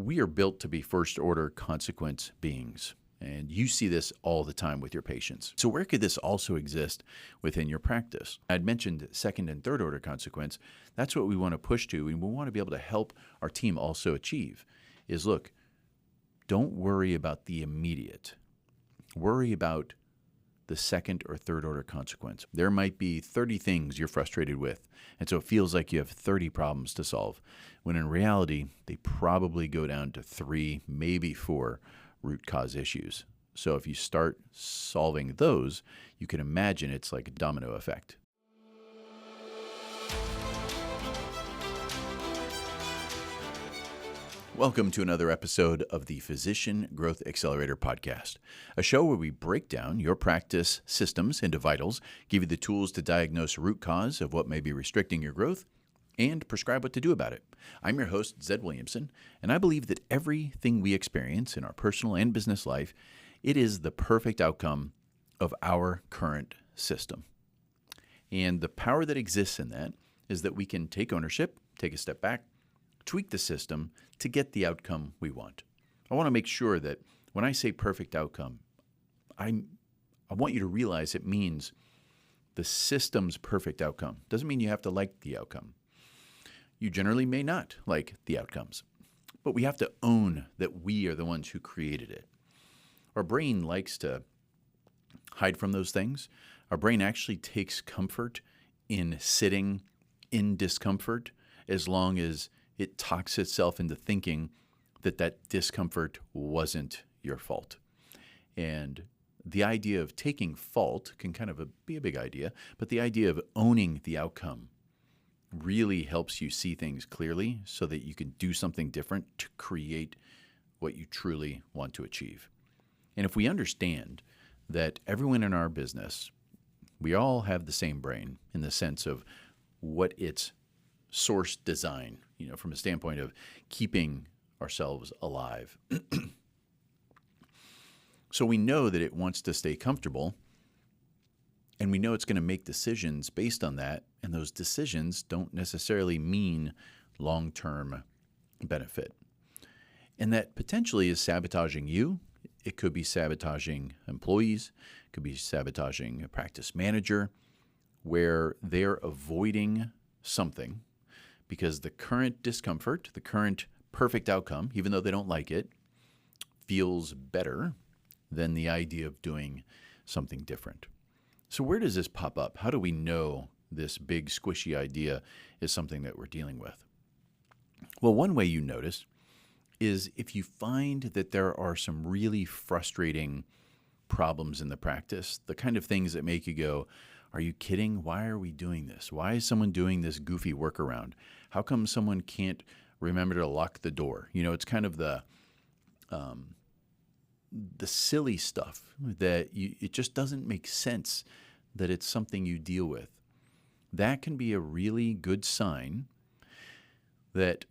we are built to be first-order consequence beings, and you see this all the time with your patients. So where could this also exist within your practice? I'd mentioned second and third-order consequence. That's what we want to push to, and we want to be able to help our team also achieve, is look, don't worry about the immediate. Worry about the second or third order consequence. There might be 30 things you're frustrated with, and so it feels like you have 30 problems to solve, when in reality, they probably go down to 3, maybe 4 root cause issues. So if you start solving those, you can imagine it's like a domino effect. Welcome to another episode of the Physician Growth Accelerator podcast, a show where we break down your practice systems into vitals, give you the tools to diagnose root cause of what may be restricting your growth, and prescribe what to do about it. I'm your host, Zed Williamson, and I believe that everything we experience in our personal and business life, it is the perfect outcome of our current system. And the power that exists in that is that we can take ownership, take a step back, tweak the system to get the outcome we want. I want to make sure that when I say perfect outcome, I want you to realize it means the system's perfect outcome. Doesn't mean you have to like the outcome. You generally may not like the outcomes, but we have to own that we are the ones who created it. Our brain likes to hide from those things. Our brain actually takes comfort in sitting in discomfort as long as it talks itself into thinking that that discomfort wasn't your fault. And the idea of taking fault can kind of be a big idea, but the idea of owning the outcome really helps you see things clearly so that you can do something different to create what you truly want to achieve. And if we understand that everyone in our business, we all have the same brain in the sense of what its source design, from a standpoint of keeping ourselves alive. So we know that it wants to stay comfortable, and we know it's going to make decisions based on that, and those decisions don't necessarily mean long-term benefit. And that potentially is sabotaging you. It could be sabotaging employees. It could be sabotaging a practice manager, where they're avoiding something because the current discomfort, the current perfect outcome, even though they don't like it, feels better than the idea of doing something different. So where does this pop up? How do we know this big squishy idea is something that we're dealing with? Well, one way you notice is if you find that there are some really frustrating problems in the practice, the kind of things that make you go, are you kidding? Why are we doing this? Why is someone doing this goofy workaround? How come someone can't remember to lock the door? It's kind of the silly stuff that it just doesn't make sense that it's something you deal with. That can be a really good sign that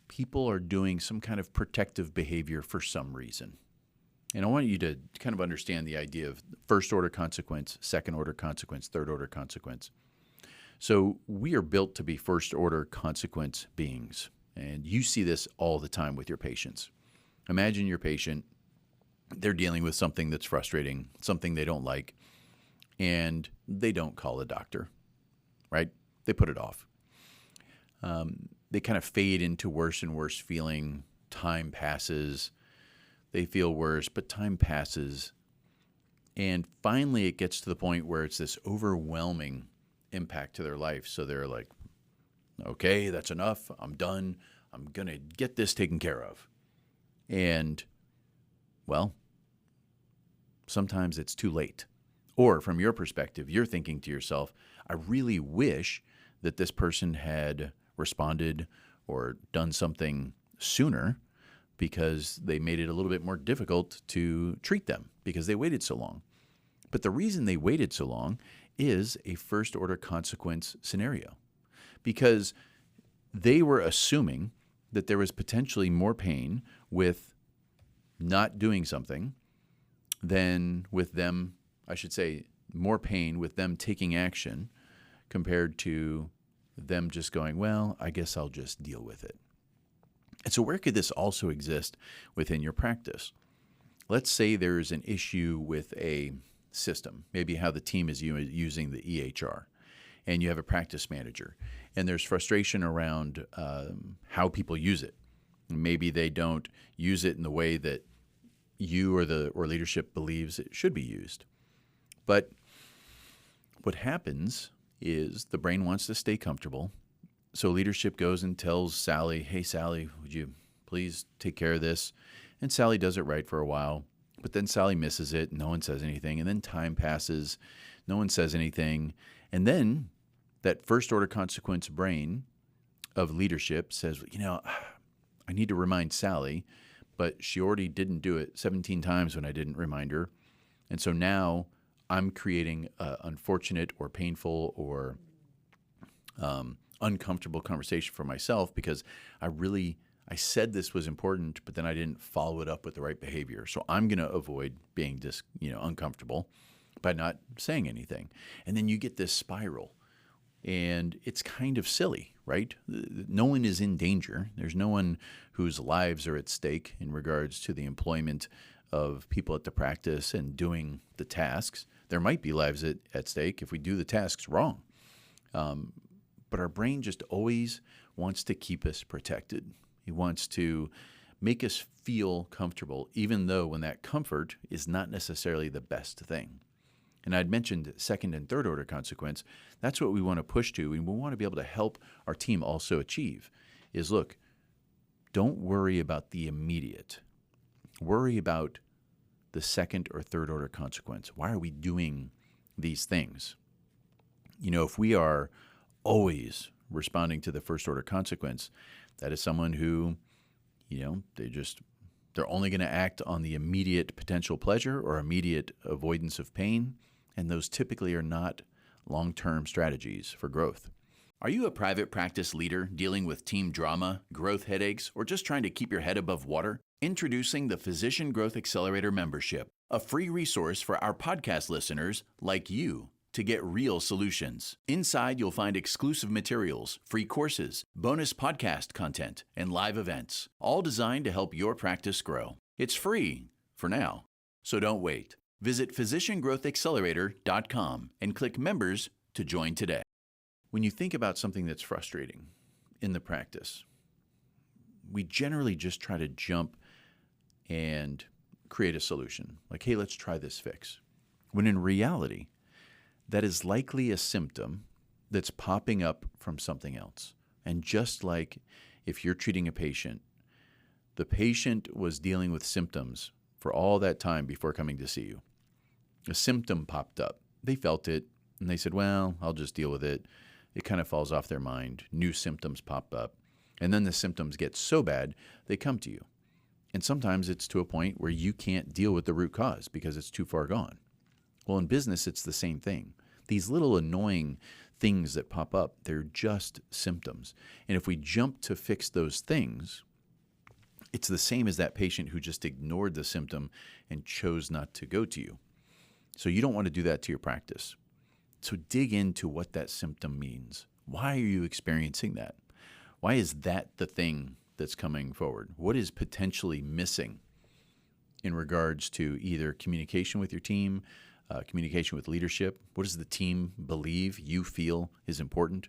people are doing some kind of protective behavior for some reason. And I want you to kind of understand the idea of first-order consequence, second-order consequence, third-order consequence. So we are built to be first-order consequence beings, and you see this all the time with your patients. Imagine your patient, they're dealing with something that's frustrating, something they don't like, and they don't call a doctor, right? They put it off. They kind of fade into worse and worse feeling. Time passes. They feel worse, but time passes. And finally, it gets to the point where it's this overwhelming impact to their life. So they're like, okay, that's enough. I'm done. I'm going to get this taken care of. And, well, sometimes it's too late. Or from your perspective, you're thinking to yourself, I really wish that this person had responded or done something sooner, because they made it a little bit more difficult to treat them because they waited so long. But the reason they waited so long is a first-order consequence scenario, because they were assuming that there was potentially more pain with not doing something than with them, I should say, more pain with them taking action compared to them just going, well, I guess I'll just deal with it. And so where could this also exist within your practice? Let's say there's an issue with a system, maybe how the team is using the EHR, and you have a practice manager, and there's frustration around how people use it. Maybe they don't use it in the way that you or leadership believes it should be used. But what happens is the brain wants to stay comfortable. So leadership goes and tells Sally, hey, Sally, would you please take care of this? And Sally does it right for a while, but then Sally misses it. No one says anything. And then time passes. No one says anything. And then that first order consequence brain of leadership says, I need to remind Sally, but she already didn't do it 17 times when I didn't remind her. And so now I'm creating an unfortunate or painful or uncomfortable conversation for myself because I said this was important, but then I didn't follow it up with the right behavior. So I'm going to avoid being uncomfortable by not saying anything. And then you get this spiral. And it's kind of silly, right? No one is in danger. There's no one whose lives are at stake in regards to the employment of people at the practice and doing the tasks. There might be lives at stake if we do the tasks wrong. But our brain just always wants to keep us protected. It wants to make us feel comfortable, even though when that comfort is not necessarily the best thing. And I'd mentioned second and third order consequence. That's what we want to push to, and we want to be able to help our team also achieve is, look, don't worry about the immediate. Worry about the second or third order consequence. Why are we doing these things? If we are always responding to the first order consequence, that is someone who, they're only going to act on the immediate potential pleasure or immediate avoidance of pain. And those typically are not long-term strategies for growth. Are you a private practice leader dealing with team drama, growth headaches, or just trying to keep your head above water? Introducing the Physician Growth Accelerator membership, a free resource for our podcast listeners like you to get real solutions. Inside, you'll find exclusive materials, free courses, bonus podcast content, and live events, all designed to help your practice grow. It's free for now, so don't wait. Visit physiciangrowthaccelerator.com and click Members to join today. When you think about something that's frustrating in the practice, we generally just try to jump and create a solution. Like, hey, let's try this fix. When in reality, that is likely a symptom that's popping up from something else. And just like if you're treating a patient, the patient was dealing with symptoms for all that time before coming to see you. A symptom popped up. They felt it, and they said, well, I'll just deal with it. It kind of falls off their mind. New symptoms pop up. And then the symptoms get so bad, they come to you. And sometimes it's to a point where you can't deal with the root cause because it's too far gone. Well, in business, it's the same thing. These little annoying things that pop up, they're just symptoms. And if we jump to fix those things, it's the same as that patient who just ignored the symptom and chose not to go to you. So you don't want to do that to your practice. So dig into what that symptom means. Why are you experiencing that? Why is that the thing that's coming forward? What is potentially missing in regards to either communication with your team, communication with leadership? What does the team believe you feel is important?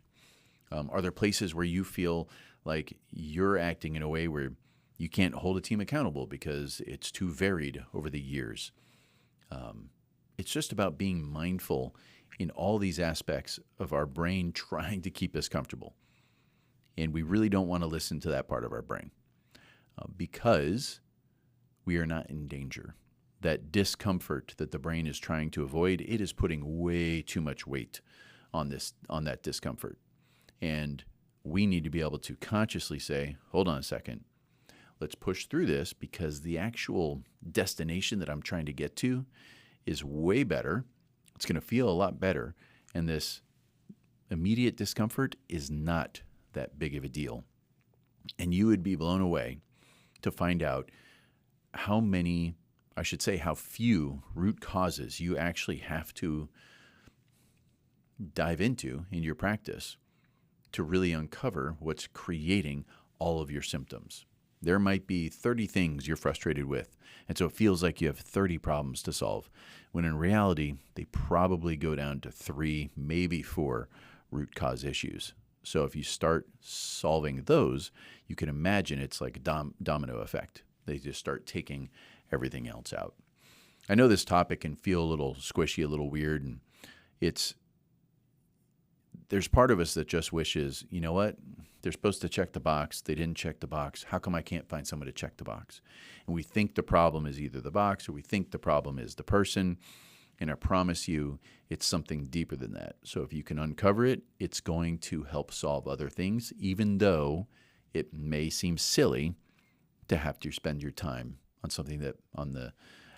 Are there places where you feel like you're acting in a way where you can't hold a team accountable because it's too varied over the years? It's just about being mindful in all these aspects of our brain trying to keep us comfortable. And we really don't want to listen to that part of our brain because we are not in danger. That discomfort that the brain is trying to avoid, it is putting way too much weight on that discomfort. And we need to be able to consciously say, hold on a second, let's push through this because the actual destination that I'm trying to get to is way better. It's going to feel a lot better. And this immediate discomfort is not that big of a deal. And you would be blown away to find out how few root causes you actually have to dive into in your practice to really uncover what's creating all of your symptoms. There might be 30 things you're frustrated with, and so it feels like you have 30 problems to solve, when in reality, they probably go down to 3, maybe 4 root cause issues. So if you start solving those, you can imagine it's like a domino effect. They just start taking everything else out. I know this topic can feel a little squishy, a little weird, and there's part of us that just wishes, you know what? They're supposed to check the box. They didn't check the box. How come I can't find someone to check the box? And we think the problem is either the box or we think the problem is the person. And I promise you, it's something deeper than that. So if you can uncover it, it's going to help solve other things, even though it may seem silly to have to spend your time on something that on the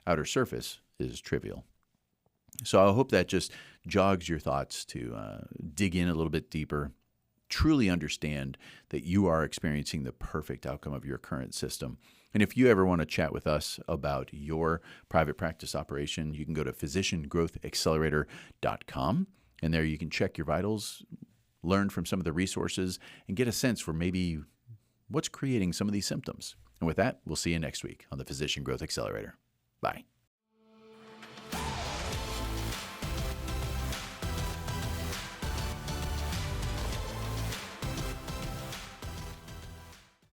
outer surface is trivial. So I hope that just jogs your thoughts to dig in a little bit deeper, truly understand that you are experiencing the perfect outcome of your current system. And if you ever want to chat with us about your private practice operation, you can go to physiciangrowthaccelerator.com, and there you can check your vitals, learn from some of the resources, and get a sense for maybe what's creating some of these symptoms. And with that, we'll see you next week on the Physician Growth Accelerator. Bye.